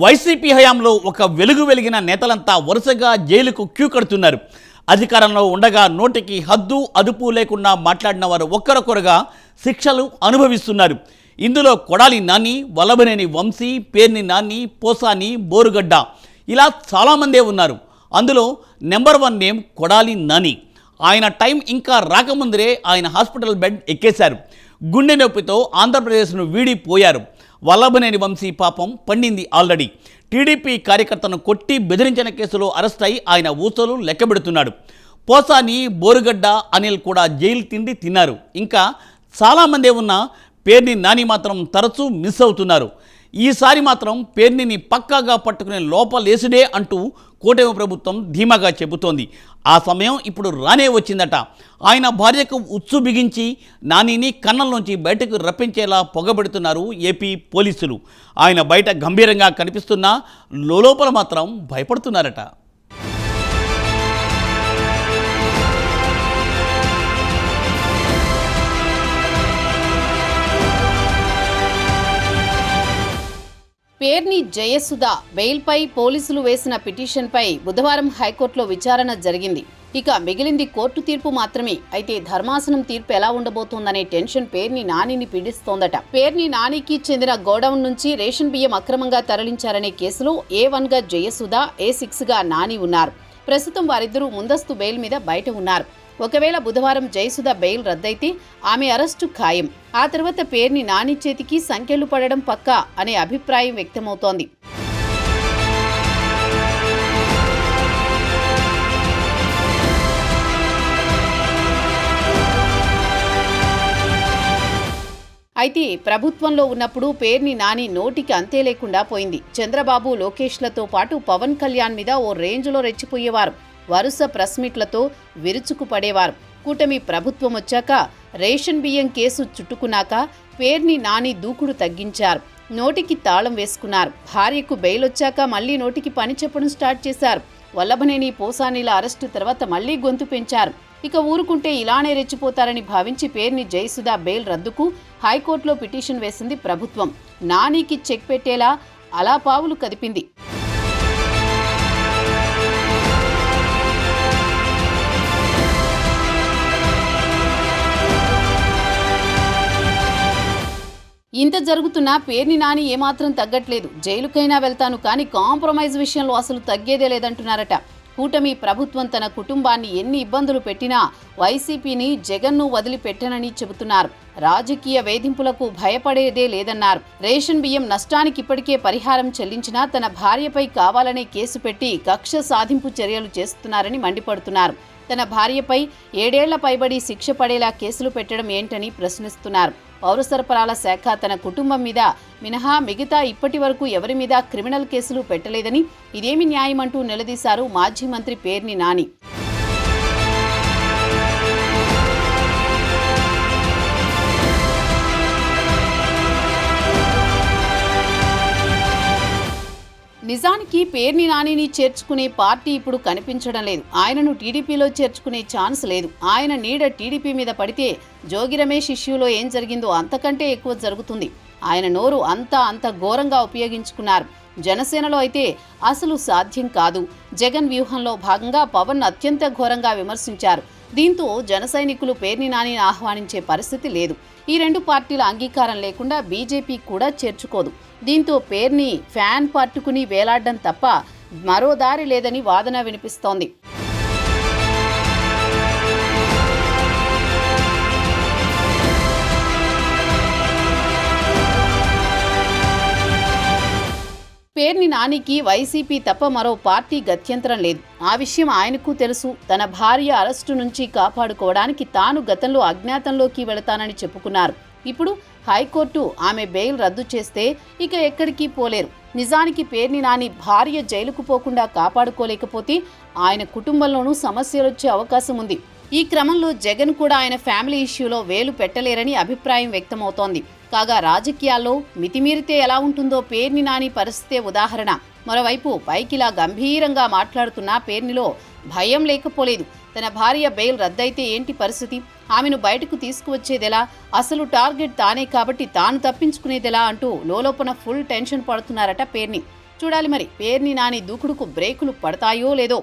YCP హయాంలో ఒక వెలుగు వెలిగిన నేతలంతా వరుసగా జైలుకు క్యూ కడుతున్నారు. అధికారంలో ఉండగా నోటికి హద్దు అదుపు లేకుండా మాట్లాడిన వారు ఒక్కరొక్కరుగా శిక్షలు అనుభవిస్తున్నారు. ఇందులో కొడాలి నాని, వల్లభనేని వంశీ, పేర్ని నాని, పోసాని, బోరుగడ్డ ఇలా చాలామందే ఉన్నారు. అందులో నెంబర్ 1 నేమ్ కొడాలి నాని. ఆయన టైం ఇంకా రాకముందరే ఆయన హాస్పిటల్ బెడ్ ఎక్కేశారు. గుండె నొప్పితో ఆంధ్రప్రదేశ్ను వీడిపోయారు. వల్లభనేని వంశీ పాపం పండింది ఆల్రెడీ. టీడీపీ కార్యకర్తను కొట్టి బెదిరించిన కేసులో అరెస్ట్ అయి ఆయన ఊసలు లెక్కబెడుతున్నాడు. పోసాని, బోరుగడ్డ, అనిల్ కూడా జైలు తిండి తిన్నారు. ఇంకా చాలామందే ఉన్న పేర్ని నాని మాత్రం తరచూ మిస్ అవుతున్నారు. ఈసారి మాత్రం పేర్నిని పక్కాగా పట్టుకునే లోపలేసుడే అంటూ కూటమి ప్రభుత్వం ధీమాగా చెబుతోంది. ఆ సమయం ఇప్పుడు రానే వచ్చిందట. ఆయన భార్యకు ఉచ్చు బిగించి నానిని కన్నంలోంచి బయటకు రప్పించేలా పొగబెడుతున్నారు ఏపీ పోలీసులు. ఆయన బయట గంభీరంగా కనిపిస్తున్నా లోపల మాత్రం భయపడుతున్నారట. పేర్ని జయసుధ బెయిల్పై పోలీసులు వేసిన పిటిషన్పై బుధవారం హైకోర్టులో విచారణ జరిగింది. ఇక మిగిలింది కోర్టు తీర్పు మాత్రమే. అయితే ధర్మాసనం తీర్పు ఎలా ఉండబోతోందనే టెన్షన్ పేర్ని నానిని పీడిస్తోందట. పేర్ని నానికి చెందిన గోడౌన్ నుంచి రేషన్ బియ్యం అక్రమంగా తరలించారనే కేసులో A1గా జయసుధ, A6గా నాని ఉన్నారు. ప్రస్తుతం వారిద్దరూ ముందస్తు బెయిల్ మీద బయట ఉన్నారు. ఒకవేళ బుధవారం జయసుధ బెయిల్ రద్దయితే ఆమె అరెస్టు ఖాయం. ఆ తర్వాత పేర్ని నాని చేతికి సంకెళ్లు పడడం పక్కా అనే అభిప్రాయం వ్యక్తమవుతోంది. అయితే ప్రభుత్వంలో ఉన్నప్పుడు పేర్ని నాని నోటికి అంతే లేకుండా పోయింది. చంద్రబాబు, లోకేష్లతో పాటు పవన్ కళ్యాణ్ మీద ఓ రేంజ్లో రెచ్చిపోయేవారు. వరుస ప్రెస్ మీట్లతో విరుచుకు పడేవారు. కూటమి ప్రభుత్వం వచ్చాక రేషన్ బియ్యం కేసు చుట్టుకున్నాక పేర్ని నాని దూకుడు తగ్గించారు. నోటికి తాళం వేసుకున్నారు. భార్యకు బెయిల్ వచ్చాక మళ్లీ నోటికి పని చెప్పడం స్టార్ట్ చేశారు. వల్లభనేని, పోసానీల అరెస్టు తర్వాత మళ్లీ గొంతు పెంచారు. ఇక ఊరుకుంటే ఇలానే రెచ్చిపోతారని భావించి పేర్ని జయసుధ బెయిల్ రద్దుకు హైకోర్టులో పిటిషన్ వేసింది ప్రభుత్వం. నానికి చెక్ పెట్టేలా అలా పావులు కదిపింది. ఇంత జరుగుతున్నా పేర్ని నాని ఏమాత్రం తగ్గట్లేదు. జైలుకైనా వెళ్తాను కానీ కాంప్రమైజ్ విషయంలో అసలు తగ్గేదే లేదంటున్నారట. కూటమి ప్రభుత్వం తన కుటుంబాన్ని ఎన్ని ఇబ్బందులు పెట్టినా వైసీపీని, జగన్ను వదిలిపెట్టనని చెబుతున్నారు. రాజకీయ వేధింపులకు భయపడేదే లేదన్నారు. రేషన్ బియ్యం నష్టానికి ఇప్పటికే పరిహారం చెల్లించినా తన భార్యపై కావాలనే కేసు పెట్టి కక్ష సాధింపు చర్యలు చేస్తున్నారని మండిపడుతున్నారు. తన భార్యపై 7 ఏళ్ల పైబడి శిక్ష పడేలా కేసులు పెట్టడం ఏంటని ప్రశ్నిస్తున్నారు. పౌర సరఫరాల శాఖ తన కుటుంబం మీద మినహా మిగతా ఇప్పటి వరకు ఎవరి మీద క్రిమినల్ కేసులు పెట్టలేదని, ఇదేమి న్యాయమంటూ నిలదీశారు మాజీ మంత్రి పేర్ని నాని. నిజానికి పేర్ని నానిని చేర్చుకునే పార్టీ ఇప్పుడు కనిపించడం లేదు. ఆయనను టీడీపీలో చేర్చుకునే ఛాన్స్ లేదు. ఆయన నీడ టీడీపీ మీద పడితే జోగి రమేష్ ఇష్యూలో ఏం జరిగిందో అంతకంటే ఎక్కువ జరుగుతుంది. ఆయన నోరు అంత ఘోరంగా ఉపయోగించుకున్నారు. జనసేనలో అయితే అసలు సాధ్యం కాదు. జగన్ వ్యూహంలో భాగంగా పవన్ అత్యంత ఘోరంగా విమర్శించారు. దీంతో జన సైనికులు పేర్ని నానిని ఆహ్వానించే పరిస్థితి లేదు. ఈ 2 పార్టీల అంగీకారం లేకుండా బీజేపీ కూడా చేర్చుకోదు. దీంతో పేర్ని ఫ్యాన్ పట్టుకుని వేలాడడం తప్ప మరో దారి లేదని వాదన వినిపిస్తోంది. పేర్ని నానికి వైసీపీ తప్ప మరో పార్టీ గత్యంతరం లేదు. ఆ విషయం ఆయనకు తెలుసు. తన భార్య అరెస్టు నుంచి కాపాడుకోవడానికి తాను గతంలో అజ్ఞాతంలోకి వెళతానని చెప్పుకున్నారు. ఇప్పుడు హైకోర్టు ఆమె బెయిల్ రద్దు చేస్తే ఇక ఎక్కడికి పోలేరు. నిజానికి పేర్ని నాని భార్య జైలుకు పోకుండా కాపాడుకోలేకపోతే ఆయన కుటుంబంలోనూ సమస్యలొచ్చే అవకాశం ఉంది. ఈ క్రమంలో జగన్ కూడా ఆయన ఫ్యామిలీ ఇష్యూలో వేలు పెట్టలేరని అభిప్రాయం వ్యక్తమవుతోంది. కాగా రాజకీయాల్లో మితిమీరితే ఎలా ఉంటుందో పేర్ని నాని పరిస్థితే ఉదాహరణ. మరోవైపు పైకిలా గంభీరంగా మాట్లాడుతున్న పేర్నిలో భయం లేకపోలేదు. తన భార్య బెయిల్ రద్దయితే ఏంటి పరిస్థితి, ఆమెను బయటకు తీసుకువచ్చేదెలా, అసలు టార్గెట్ తానే కాబట్టి తాను తప్పించుకునేదెలా అంటూ లోలోపన ఫుల్ టెన్షన్ పడుతున్నారట పేర్ని. చూడాలి మరి పేర్ని నాని దూకుడుకు బ్రేకులు పడతాయో లేదో.